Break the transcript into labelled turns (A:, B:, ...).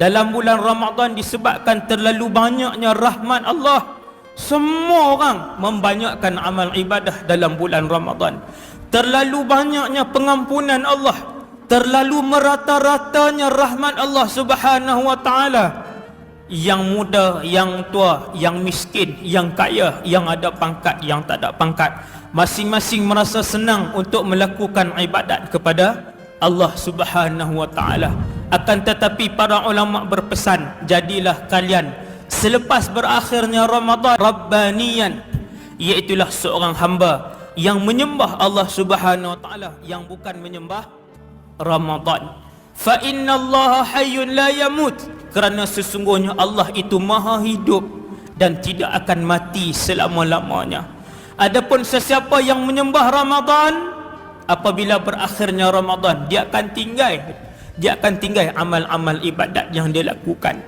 A: Dalam bulan Ramadan disebabkan terlalu banyaknya rahmat Allah, semua orang membanyakkan amal ibadah dalam bulan Ramadan. Terlalu banyaknya pengampunan Allah, terlalu merata-ratanya rahmat Allah Subhanahu wa taala. Yang muda, yang tua, yang miskin, yang kaya, yang ada pangkat, yang tak ada pangkat, masing-masing merasa senang untuk melakukan ibadat kepada Allah Subhanahu wa taala. Akan tetapi para ulama berpesan, jadilah kalian selepas berakhirnya Ramadan rabbaniyan, iaitulah seorang hamba yang menyembah Allah Subhanahu wa taala, yang bukan menyembah Ramadan. Fa innallaha hayyun la yamut, kerana sesungguhnya Allah itu maha hidup dan tidak akan mati selama-lamanya. Adapun sesiapa yang menyembah Ramadan, apabila berakhirnya Ramadan, dia akan tinggal amal-amal ibadat yang dia lakukan.